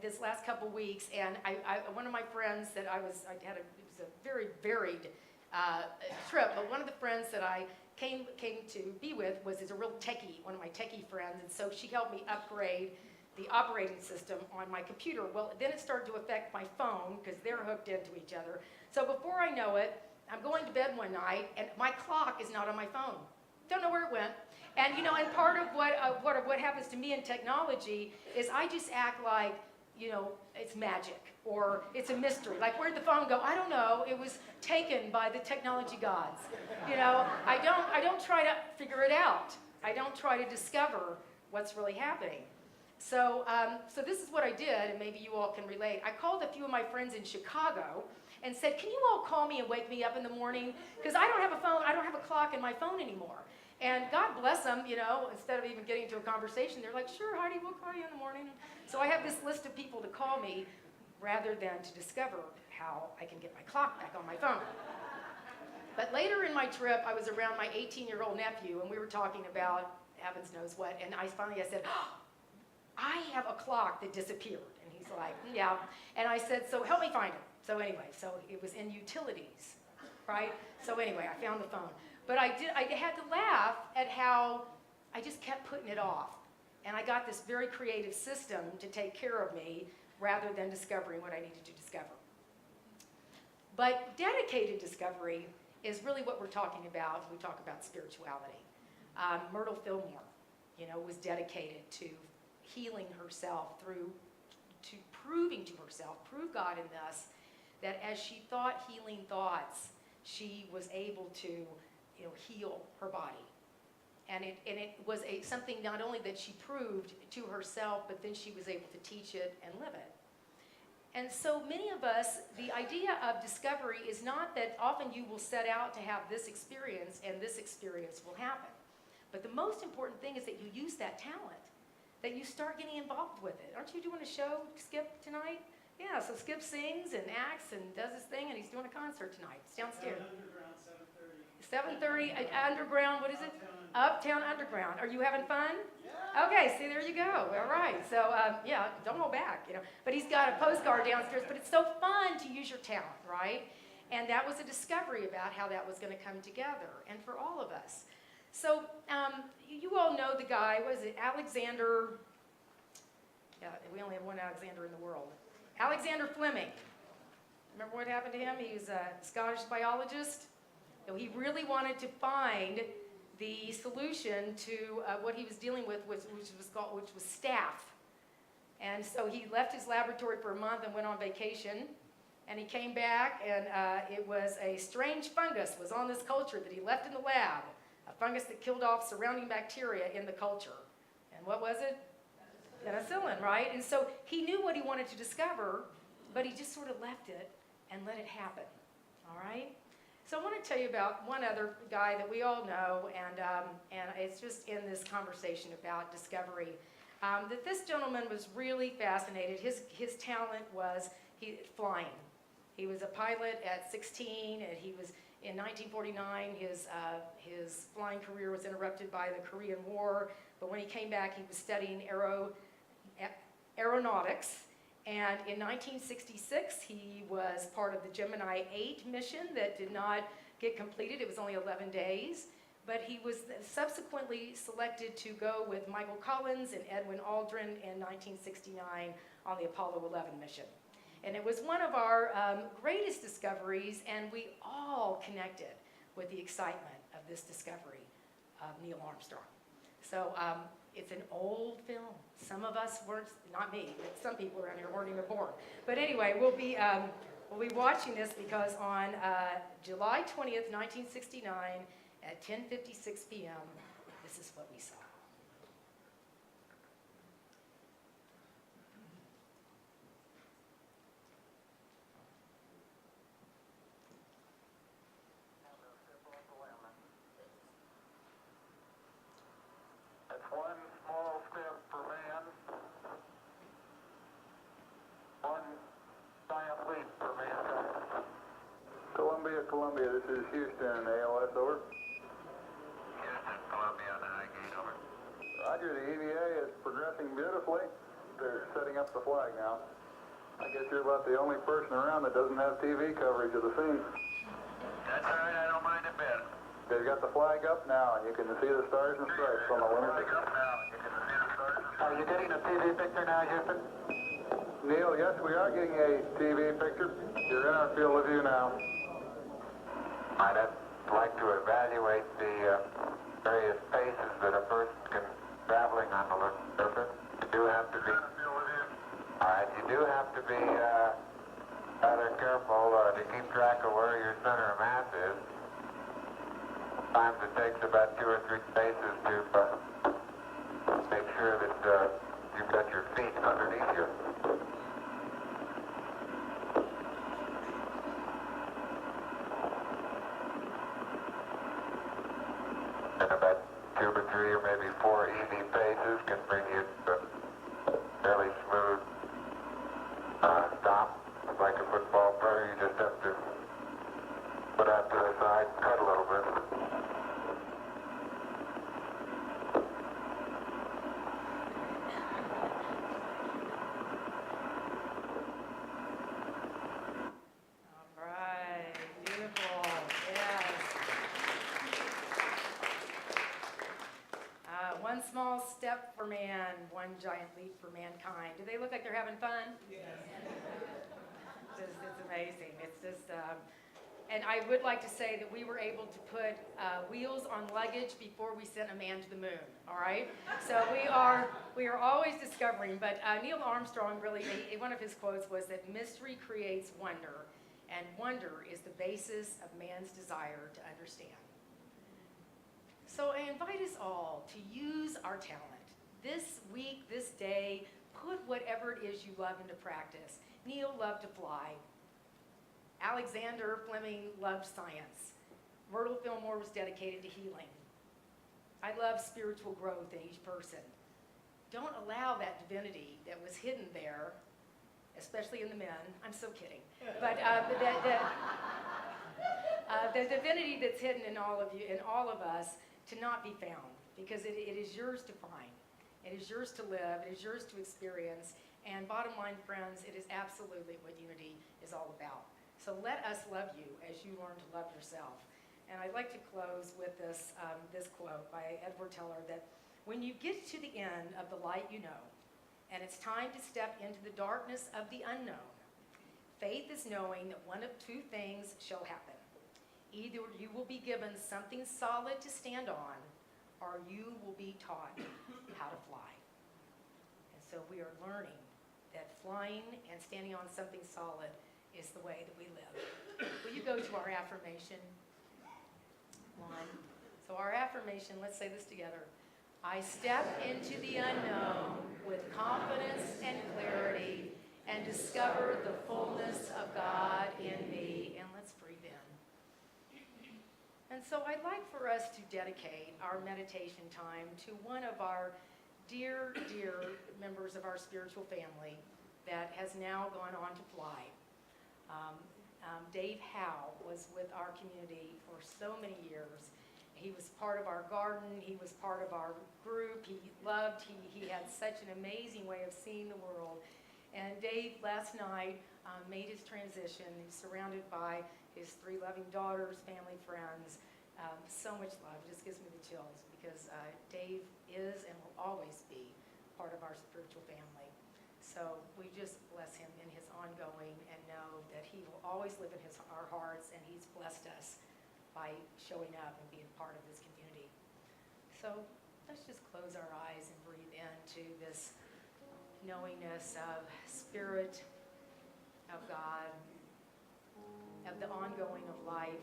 this last couple weeks, and one of my friends that it was a very varied trip, but one of the friends that I came to be with is a real techie, one of my techie friends, and so she helped me upgrade the operating system on my computer. Well, then it started to affect my phone because they're hooked into each other. So before I know it, I'm going to bed one night, and my clock is not on my phone. Don't know where it went. And, you know, and part of what happens to me in technology is I just act like, you know, it's magic or it's a mystery. Like, where'd the phone go? I don't know. It was taken by the technology gods. You know, I don't try to figure it out. I don't try to discover what's really happening. So this is what I did, and maybe you all can relate. I called a few of my friends in Chicago and said, can you all call me and wake me up in the morning? Because I don't have a phone, I don't have a clock in my phone anymore. And God bless them, you know, instead of even getting to a conversation, they're like, sure, Heidi, we'll call you in the morning. So I have this list of people to call me rather than to discover how I can get my clock back on my phone. But later in my trip, I was around my 18-year-old nephew, and we were talking about heavens knows what, and I said, oh, I have a clock that disappeared. And he's like, yeah. And I said, so help me find it. So anyway, so it was in utilities, right? So anyway, I found the phone. But I had to laugh at how I just kept putting it off. And I got this very creative system to take care of me rather than discovering what I needed to discover. But dedicated discovery is really what we're talking about when we talk about spirituality. Myrtle Fillmore, you know, was dedicated to healing herself to proving to herself, prove God in this, that as she thought healing thoughts, she was able to, you know, heal her body. And it was something not only that she proved to herself, but then she was able to teach it and live it. And so many of us, the idea of discovery is not that often you will set out to have this experience and this experience will happen. But the most important thing is that you use that talent, that you start getting involved with it. Aren't you doing a show, Skip, tonight? Yeah, so Skip sings and acts and does his thing, and he's doing a concert tonight. It's downstairs. Underground, 7:30. 7:30, underground, what is it? Uptown Underground. Are you having fun? Yeah. Okay, see, there you go. All right. So, yeah, don't hold back, you know. But he's got a postcard downstairs, but it's so fun to use your talent, right? And that was a discovery about how that was going to come together, and for all of us. So you all know the guy, what is it, Alexander, yeah, we only have one Alexander in the world. Alexander Fleming. Remember what happened to him? He was a Scottish biologist. So he really wanted to find the solution to what he was dealing with, which was staph. And so he left his laboratory for a month and went on vacation. And he came back, and it was a strange fungus was on this culture that he left in the lab, a fungus that killed off surrounding bacteria in the culture. And what was it? Penicillin, right? And so he knew what he wanted to discover, but he just sort of left it and let it happen, all right? So I want to tell you about one other guy that we all know, and it's just in this conversation about discovery, that this gentleman was really fascinated. His talent was flying. He was a pilot at 16, and he was, in 1949, his flying career was interrupted by the Korean War, but when he came back, he was studying aeronautics. And in 1966, he was part of the Gemini 8 mission that did not get completed. It was only 11 days. But he was subsequently selected to go with Michael Collins and Edwin Aldrin in 1969 on the Apollo 11 mission. And it was one of our greatest discoveries, and we all connected with the excitement of this discovery of Neil Armstrong. So it's an old film. Some of us weren't, not me, but some people around here weren't even born. But anyway, we'll be watching this because on July 20th, 1969, at 10:56 p.m., this is what we saw. It's one small step for man, one giant leap for mankind. Columbia, this is Houston, ALS, over. Houston, Columbia, on the high gate, over. Roger, the EVA is progressing beautifully. They're setting up the flag now. I guess you're about the only person around that doesn't have TV coverage of the scene. That's all right, I don't mind a bit. They've got the flag up now, and you can see the stars and stripes on the lunar. Are you getting a TV picture now, Houston? Neil, yes, we are getting a TV picture. You're in our field of view now. I'd like to evaluate the various paces that a person can traveling on the lunar surface. You do have to be. All right, you do have to be rather careful to keep track of where your center of mass is. Sometimes it takes about 2 or 3 paces to make sure that you've got your feet underneath you. And about 2 or 3 or maybe 4 easy paces can bring you to a fairly smooth stop. It's like a football player, you just have to put out to the side, cut a little bit. One small step for man, one giant leap for mankind. Do they look like they're having fun? Yes. It's amazing. It's just, and I would like to say that we were able to put wheels on luggage before we sent a man to the moon. All right. So we are always discovering. But Neil Armstrong really, one of his quotes was that mystery creates wonder, and wonder is the basis of man's desire to understand. So I invite us all to use our talent. This week, this day, put whatever it is you love into practice. Neil loved to fly. Alexander Fleming loved science. Myrtle Fillmore was dedicated to healing. I love spiritual growth in each person. Don't allow that divinity that was hidden there, especially in the men. I'm so kidding. But the divinity that's hidden in all of you, in all of us, to not be found, because it is yours to find. It is yours to live. It is yours to experience. And bottom line, friends, it is absolutely what unity is all about. So let us love you as you learn to love yourself. And I'd like to close with this quote by Edward Teller, that when you get to the end of the light you know, and it's time to step into the darkness of the unknown, faith is knowing that one of two things shall happen. Either you will be given something solid to stand on, or you will be taught how to fly. And so we are learning that flying and standing on something solid is the way that we live. Will you go to our affirmation? One. So our affirmation, let's say this together. I step into the unknown with confidence and clarity and discover the fullness of God in me. And let's breathe in. And so I'd like for us to dedicate our meditation time to one of our dear, dear members of our spiritual family that has now gone on to fly. Dave Howe was with our community for so many years. He was part of our garden. He was part of our group. He had such an amazing way of seeing the world. And Dave, last night, made his transition. He's surrounded by his 3 loving daughters, family, friends. So much love. It just gives me the chills because Dave is and will always be part of our spiritual family. So we just bless him in his ongoing and know that he will always live in our hearts, and he's blessed us by showing up and being part of this community. So let's just close our eyes and breathe into this knowingness of Spirit, of God, of the ongoing of life,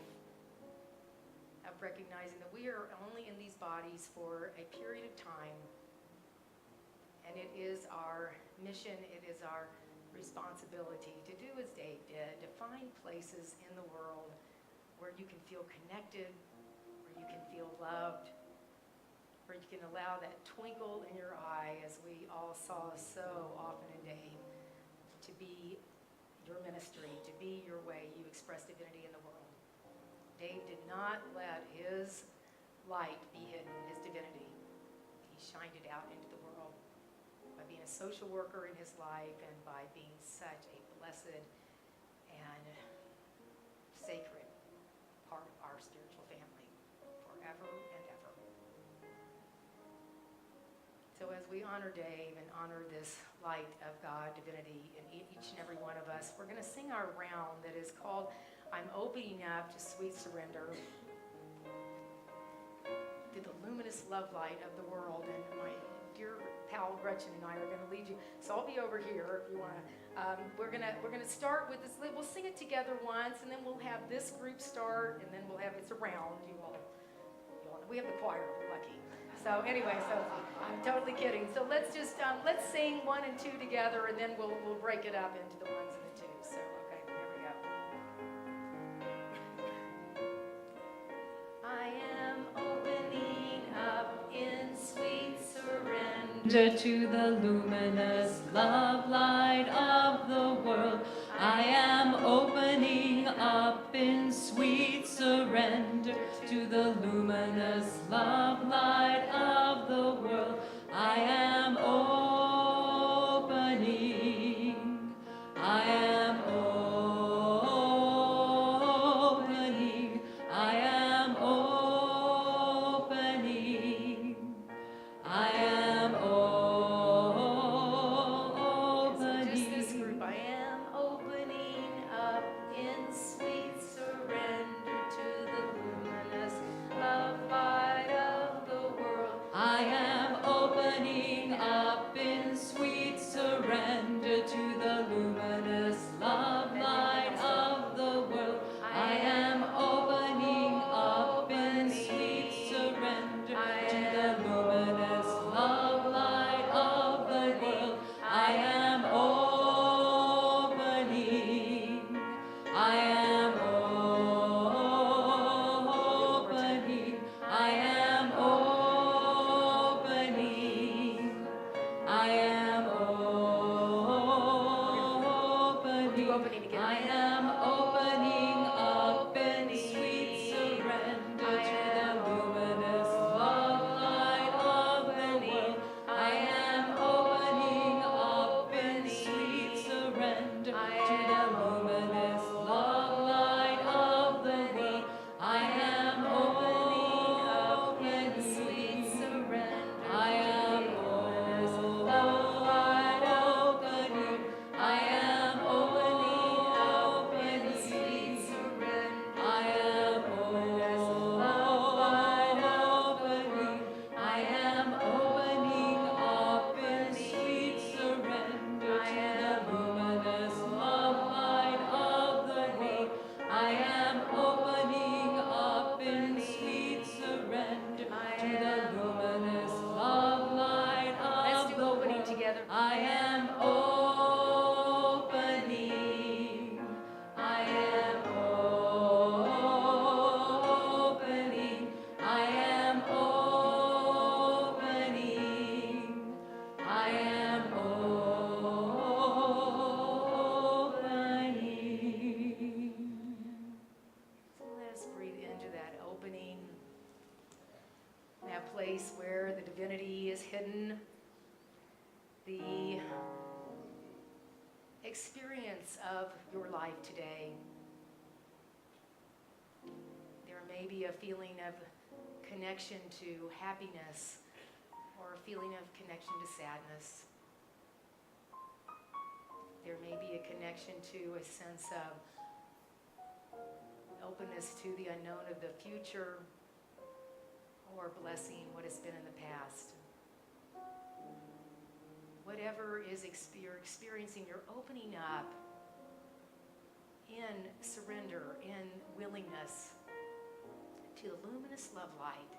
of recognizing that we are only in these bodies for a period of time, and it is our mission, it is our responsibility to do as Dave did, to find places in the world where you can feel connected, where you can feel loved, where you can allow that twinkle in your eye, as we all saw so often in Dave, to be your ministry, to be your way you express divinity in the world. Dave did not let his light be hidden, his divinity. He shined it out into the world by being a social worker in his life and by being such a blessed and sacred part of our spiritual family forever and ever. So as we honor Dave and honor this light of God, divinity in each and every one of us, we're going to sing our round that is called I'm Opening Up to Sweet Surrender to the luminous love light of the world. And my dear pal Gretchen and I are going to lead you. So I'll be over here if you want to. We're gonna start with this. We'll sing it together once, and then we'll have this group start, and then we'll have it's a round. We have the choir. We're lucky. So anyway, so I'm totally kidding. So let's just let's sing 1 and 2 together, and then we'll break it up into the 1s and the 2s. So okay, here we go. I am opening up in sweet surrender To the luminous love light of the world, I am opening up in sweet surrender to the luminous love light of the world. I am opening, I am opening, I am opening, I am opening. Just this group, I am opening up in sweet surrender to the luminous love light of the world. I am opening up in sweet surrender to the luminous love light of the world. I am opening up in sweet surrender to the luminous love light of the world. I am opening, I am opening, I am opening, I am opening, Opening again. I am opening up in sweet surrender to the luminous love light of the world. I am opening up in sweet surrender to the luminous love experience of your life today. There may be a feeling of connection to happiness or a feeling of connection to sadness. There may be a connection to a sense of openness to the unknown of the future, or blessing what has been in the past. Whatever is you're experiencing, you're opening up in surrender, in willingness to the luminous love light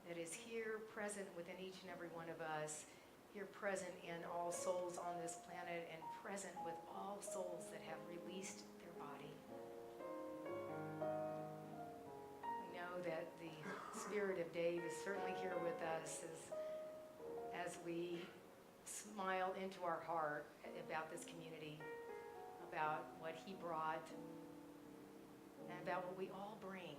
that is here present within each and every one of us, here present in all souls on this planet, and present with all souls that have released their body. We know that the spirit of Dave is certainly here with us as we smile into our heart about this community, about what he brought, and about what we all bring.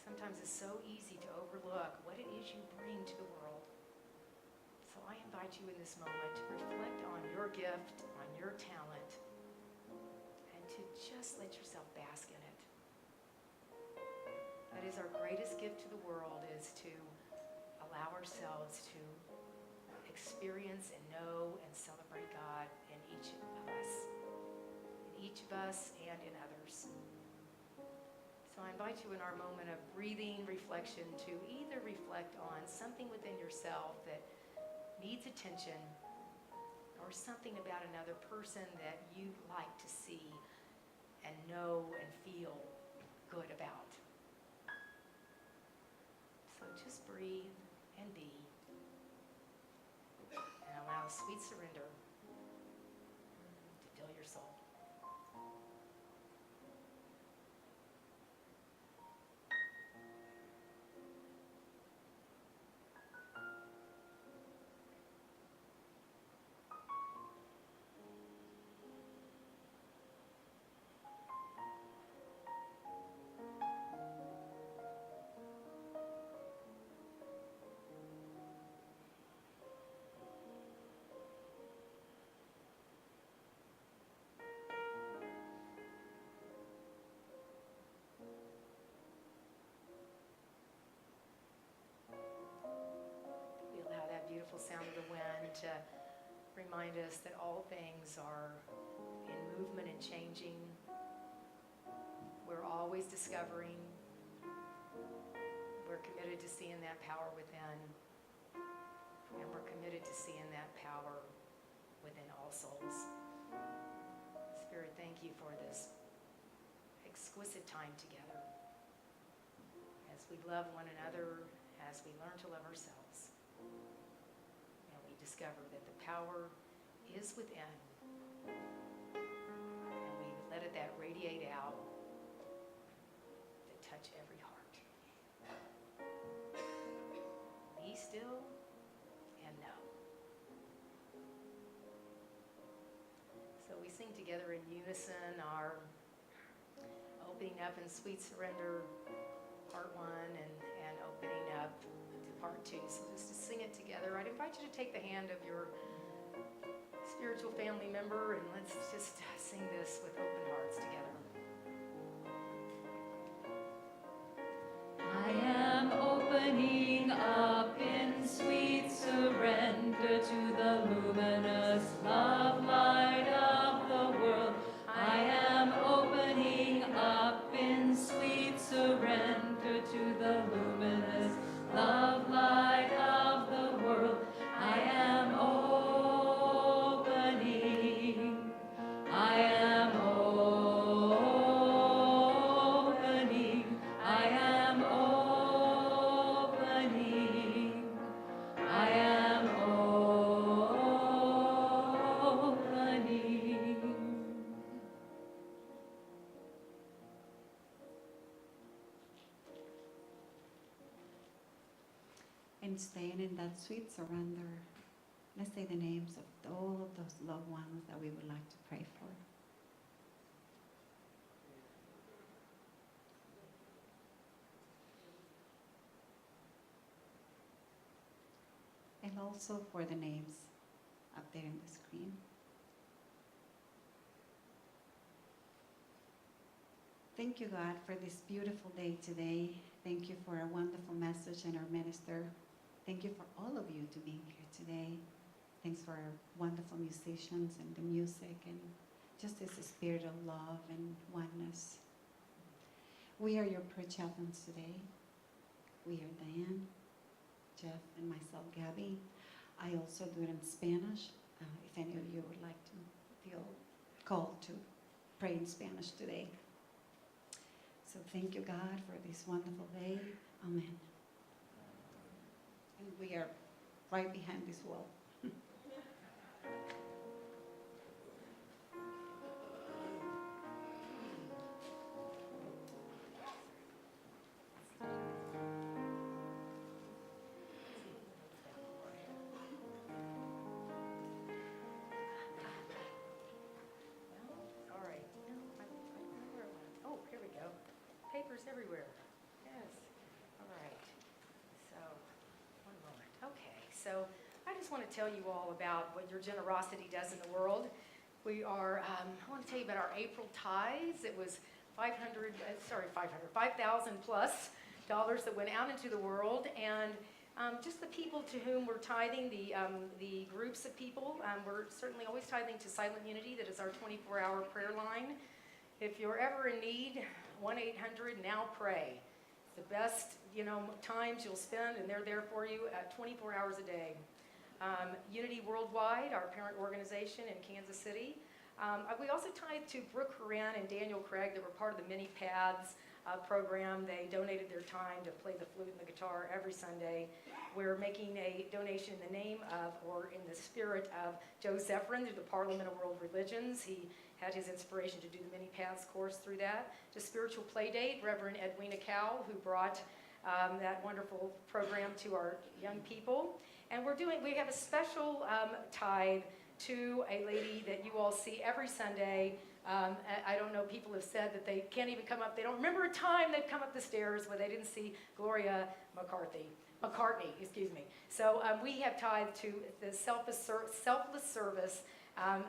Sometimes it's so easy to overlook what it is you bring to the world. So I invite you in this moment to reflect on your gift, on your talent, and to just let yourself bask in it. That is our greatest gift to the world, is to allow ourselves to experience and know and celebrate God in each of us and in others. So I invite you in our moment of breathing reflection to either reflect on something within yourself that needs attention, or something about another person that you'd like to see and know and feel good about. So just breathe and be, and allow sweet surrender to fill your soul. Beautiful sound of the wind to remind us that all things are in movement and changing. We're always discovering. We're committed to seeing that power within, and we're committed to seeing that power within all souls. Spirit, thank you for this exquisite time together as we love one another, as we learn to love ourselves. Discover that the power is within, and we let that radiate out to touch every heart. Be still and know. So we sing together in unison our opening up in sweet surrender, part 1, and opening up part 2. So just to sing it together, I'd invite you to take the hand of your spiritual family member, and let's just sing this with open hearts together. I am opening up in sweet surrender to the luminous love light of the world. I am opening up in sweet surrender to the luminous love light of the world. I am opening. I am opening. I am opening. I am opening. And staying in that sweet surrender, let's say the names of all of those loved ones that we would like to pray for. And also for the names up there in the screen. Thank you, God, for this beautiful day today. Thank you for a wonderful message and our minister. Thank you for all of you to being here today. Thanks for our wonderful musicians and the music and just this spirit of love and oneness. We are your prayer chaplains today. We are Diane, Jeff, and myself, Gabby. I also do it in Spanish. If any of you would like to feel called to pray in Spanish today. So thank you, God, for this wonderful day. Amen. And we are right behind this wall. All right. No, I don't know where it went. Oh, here we go. Papers everywhere. Yes. All right. So, one moment. Okay. So, I just want to tell you all about what your generosity does in the world. We are, I want to tell you about our April tithes. It was 5,000 plus dollars that went out into the world, and just the people to whom we're tithing, the groups of people, we're certainly always tithing to Silent Unity. That is our 24-hour prayer line. If you're ever in need, 1-800-NOW-PRAY. It's the best, times you'll spend, and they're there for you 24 hours a day. Unity Worldwide, our parent organization in Kansas City. We also tithe to Brooke Horan and Daniel Craig that were part of the Mini Paths program. They donated their time to play the flute and the guitar every Sunday. We're making a donation in the name of, or in the spirit of, Joe Zephyrin through the Parliament of World Religions. He had his inspiration to do the Mini Paths course through that. To Spiritual Playdate, Reverend Edwina Cowell, who brought that wonderful program to our young people. And we have a special tithe to a lady that you all see every Sunday. I don't know, people have said that they can't even come up. They don't remember a time they've come up the stairs where they didn't see Gloria McCartney, excuse me. So we have tithed to the selfless service.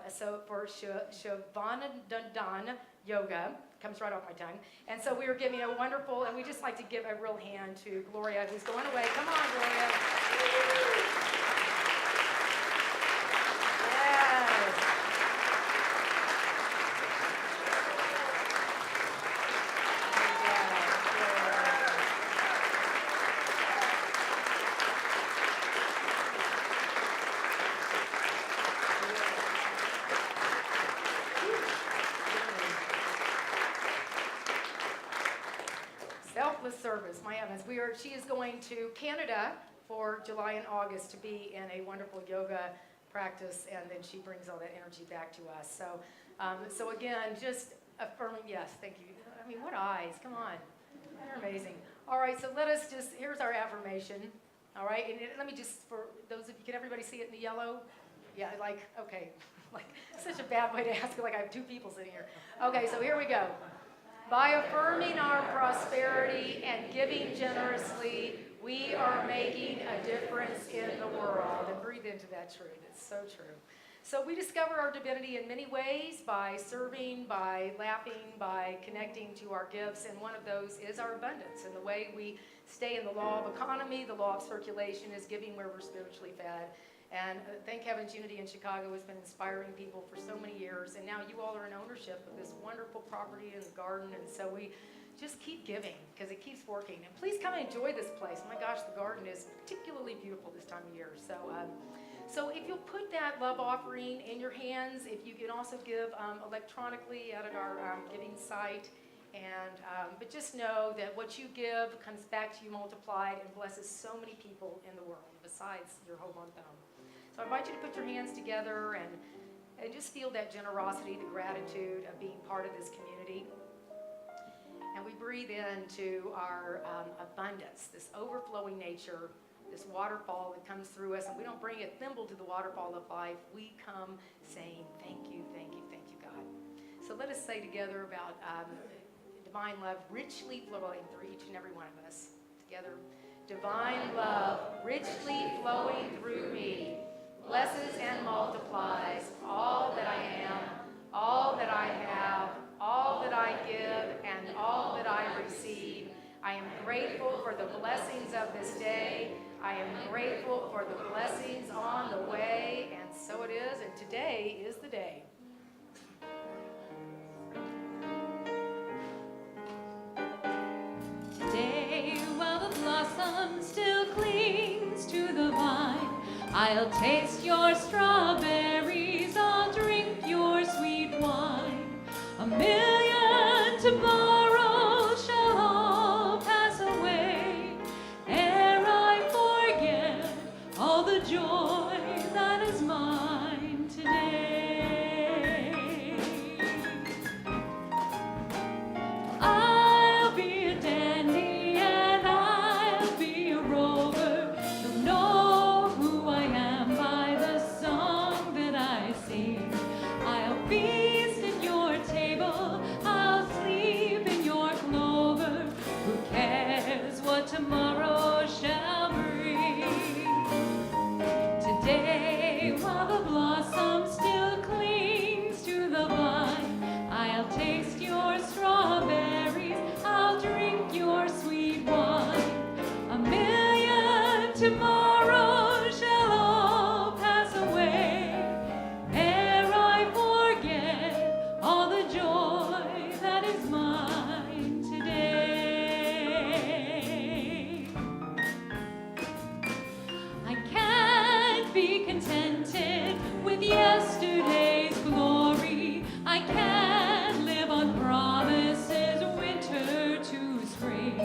So for Shivanandan Yoga, comes right off my tongue. And so we are giving a wonderful, and we just like to give a real hand to Gloria, who's going away. Come on, Gloria. Selfless service, my heavens. She is going to Canada for July and August to be in a wonderful yoga practice, and then she brings all that energy back to us. So again, just affirming, yes, thank you. I mean, what eyes, come on. They're amazing. All right, so here's our affirmation. All right, and let me just, for those of you, can everybody see it in the yellow? Yeah, okay. Such a bad way to ask it, like I have two people sitting here. Okay, so here we go. By affirming our prosperity and giving generously, we are making a difference in the world. And breathe into that truth. It's so true. So we discover our divinity in many ways, by serving, by laughing, by connecting to our gifts. And one of those is our abundance. And the way we stay in the law of economy, the law of circulation, is giving where we're spiritually fed. And thank heavens, Unity in Chicago has been inspiring people for so many years. And now you all are in ownership of this wonderful property in the garden. And so we just keep giving because it keeps working. And please come and enjoy this place. Oh my gosh, the garden is particularly beautiful this time of year. So if you'll put that love offering in your hands, if you can also give electronically out at our giving site. But just know that what you give comes back to you multiplied and blesses so many people in the world besides your home thumb. So I invite you to put your hands together and just feel that generosity, the gratitude of being part of this community. And we breathe into our abundance, this overflowing nature, this waterfall that comes through us. And we don't bring a thimble to the waterfall of life. We come saying, thank you, thank you, thank you, God. So let us say together about divine love richly flowing through each and every one of us. Together, divine love richly flowing through me, blesses and multiplies all that I am, all that I have, all that I give, and all I am grateful for the blessings of this day. I am grateful for the blessings on the way. And so it is, and today is the day. Today, while the blossom still clings to the vine, I'll taste your strawberries, I'll drink your sweet wine. A million tomorrows shall all pass away, ere I forget all the joy that is mine today. I'll be a dandy and I'll be a rover. You'll know who I am by the song that I sing. I'll feast at your table, I'll sleep in your clover. Who cares what tomorrow shall bring? Today, while the blossom still clings to the vine, I'll taste your strawberries, I'll drink your sweet wine. A million tomorrows shall all pass away, ere I forget all the joy that is mine today. I can't be contented with yesterday's glory. I can't live on promises, winter to spring.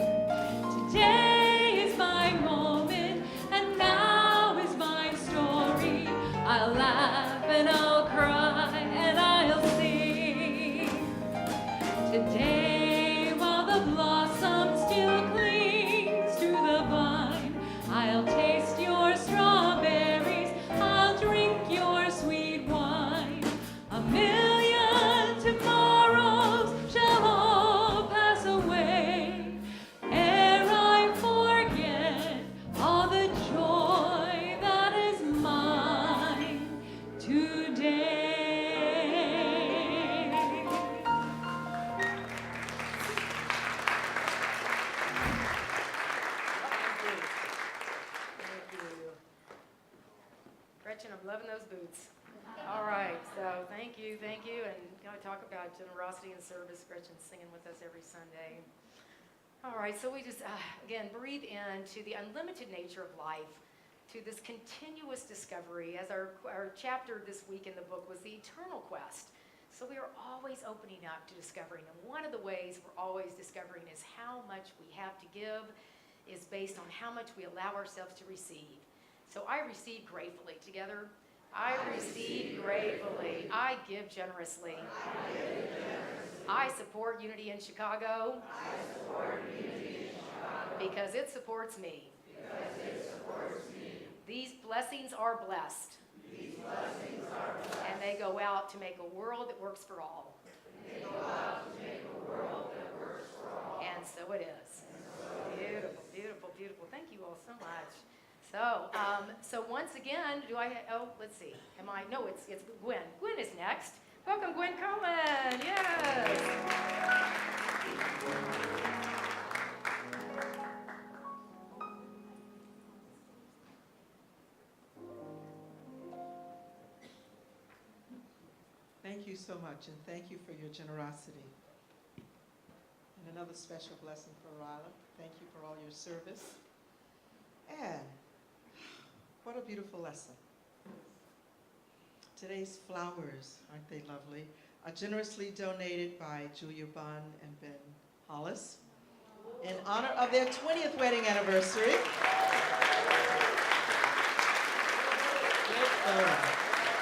Today is my moment, and now is my story. I'll laugh and I'll cry and I'll sing. Today, while the blossom still clings to the vine, I'll taste your strawberries, I'll drink your sweet wine. A million tomorrows shall all pass away, ere I forget all the joy that is mine today. Thank you. Gretchen, I'm loving those boots. All right, so thank you, and going to talk about generosity and service. Gretchen's singing with us every Sunday. All right, so we just, again, breathe into the unlimited nature of life, to this continuous discovery, as our chapter this week in the book was the eternal quest. So we are always opening up to discovering, and one of the ways we're always discovering is how much we have to give is based on how much we allow ourselves to receive. So I receive gratefully. Together, I receive gratefully. I give generously. I support Unity in Chicago. Because it supports me. These blessings are blessed. And they go out to make a world that works for all. And so it is. Beautiful, beautiful, beautiful. Thank you all so much. So once again, let's see. No, it's Gwen. Gwen is next. Welcome, Gwen Coleman. Yes. Thank you so much, and thank you for your generosity. And another special blessing for Ryla. Thank you for all your service. And what a beautiful lesson. Today's flowers, aren't they lovely, are generously donated by Julia Bond and Ben Hollis in honor of their 20th wedding anniversary.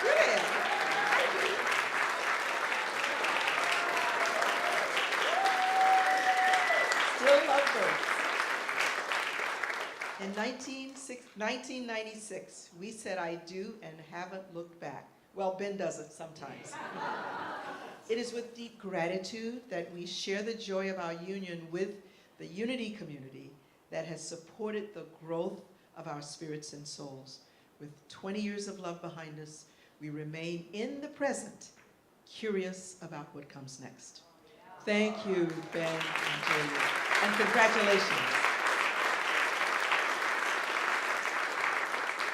Good. Still love birds. In 1996, we said I do and haven't looked back. Well, Ben does it sometimes. It is with deep gratitude that we share the joy of our union with the Unity community that has supported the growth of our spirits and souls. With 20 years of love behind us, we remain in the present, curious about what comes next. Thank you, Ben and Julia. And congratulations.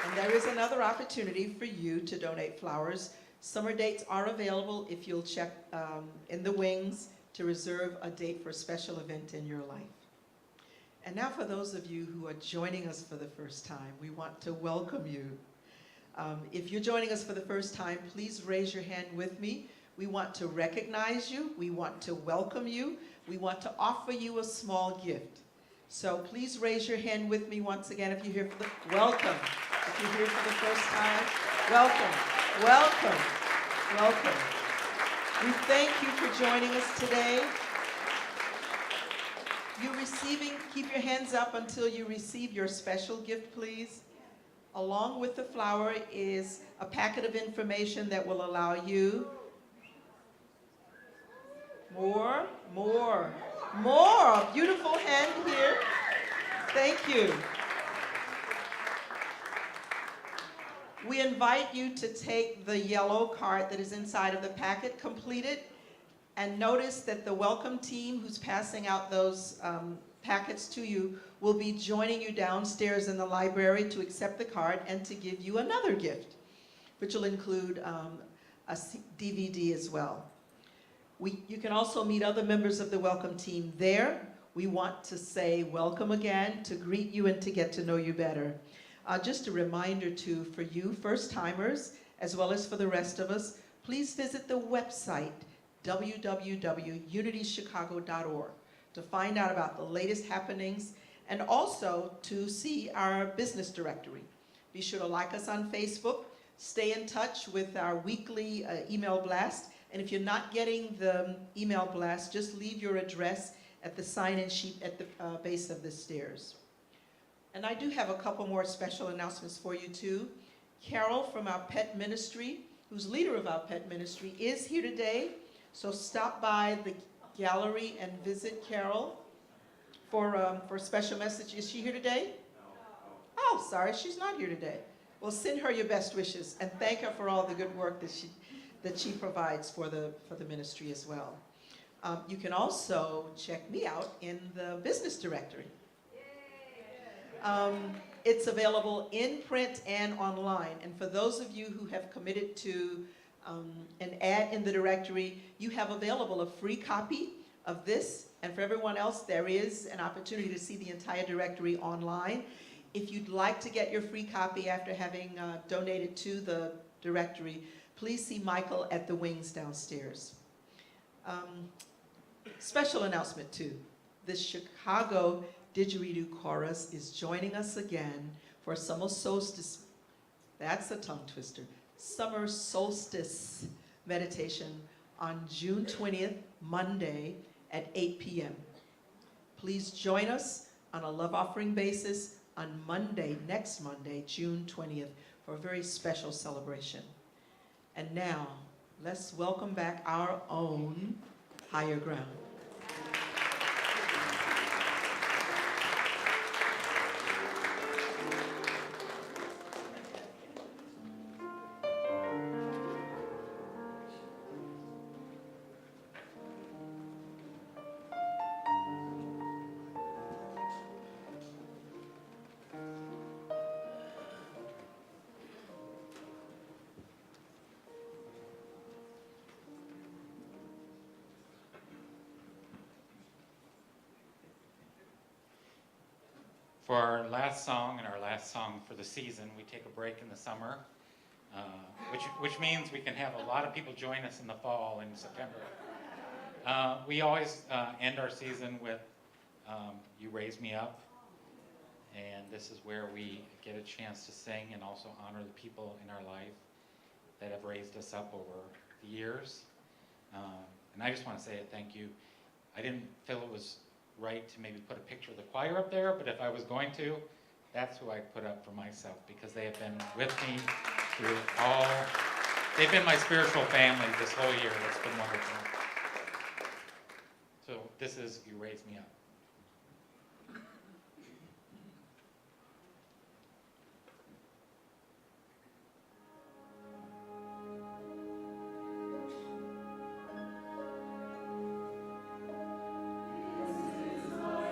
And there is another opportunity for you to donate flowers. Summer dates are available if you'll check in the wings to reserve a date for a special event in your life. And now for those of you who are joining us for the first time, we want to welcome you. If you're joining us for the first time, please raise your hand with me. We want to recognize you. We want to welcome you. We want to offer you a small gift. So please raise your hand with me once again if you're here for the, welcome. If you're here for the first time, welcome, welcome, welcome. We thank you for joining us today. You receiving, keep your hands up until you receive your special gift, please. Along with the flower is a packet of information that will allow you more. Beautiful hand here. Thank you. We invite you to take the yellow card that is inside of the packet, complete it, and notice that the welcome team who's passing out those packets to you will be joining you downstairs in the library to accept the card and to give you another gift, which will include a DVD as well. You can also meet other members of the welcome team there. We want to say welcome again, to greet you and to get to know you better. Just a reminder too, for you first-timers, as well as for the rest of us, please visit the website www.unitychicago.org to find out about the latest happenings and also to see our business directory. Be sure to like us on Facebook, stay in touch with our weekly email blast, and if you're not getting the email blast, just leave your address at the sign-in sheet at the base of the stairs. And I do have a couple more special announcements for you too. Carol from our pet ministry, who's leader of our pet ministry, is here today. So stop by the gallery and visit Carol for a special message. Is she here today? Oh, sorry, she's not here today. Well, send her your best wishes and thank her for all the good work that she provides for the ministry as well. You can also check me out in the business directory. It's available in print and online. And for those of you who have committed to an ad in the directory, you have available a free copy of this. And for everyone else, there is an opportunity to see the entire directory online. If you'd like to get your free copy after having donated to the directory, please see Michael at the wings downstairs. Special announcement too. The Chicago Didgeridoo Chorus is joining us again for summer solstice, that's a tongue twister, summer solstice meditation on June 20th, Monday at 8 p.m. Please join us on a love offering basis on Monday, next Monday, June 20th, for a very special celebration. And now, let's welcome back our own Higher Ground. For our last song and our last song for the season, we take a break in the summer, which means we can have a lot of people join us in the fall in September. We always end our season with You Raise Me Up, and this is where we get a chance to sing and also honor the people in our life that have raised us up over the years. And I just want to say a thank you. I didn't feel it was right to maybe put a picture of the choir up there, but if I was going to, that's who I put up for myself, because they have been with me through all, they've been my spiritual family this whole year. It's been wonderful. So this is You Raise Me Up. This is my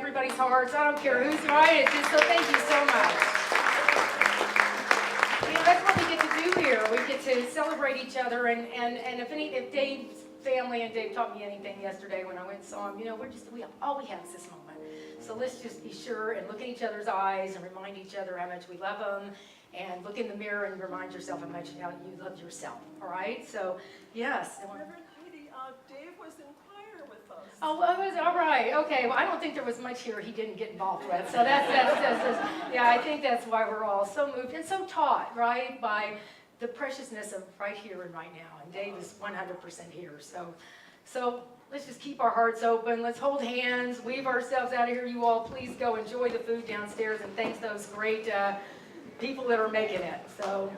everybody's hearts. I don't care who's right. It's just so thank you so much. You know, that's what we get to do here. We get to celebrate each other, and if Dave's family and Dave taught me anything yesterday when I went and saw him, you know, all we have is this moment. So let's just be sure and look in each other's eyes and remind each other how much we love them, and look in the mirror and remind yourself how much you love yourself. All right? So yes. Reverend Heidi, Dave was in choir with us. Oh, well, all right. Okay. Well, I don't think there was much here he didn't get involved with. So that's yeah. I think that's why we're all so moved and so taught, right, by the preciousness of right here and right now. And Dave is 100% here. So let's just keep our hearts open. Let's hold hands, weave ourselves out of here. You all, please go enjoy the food downstairs, and thanks those great people that are making it. So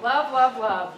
love, love, love.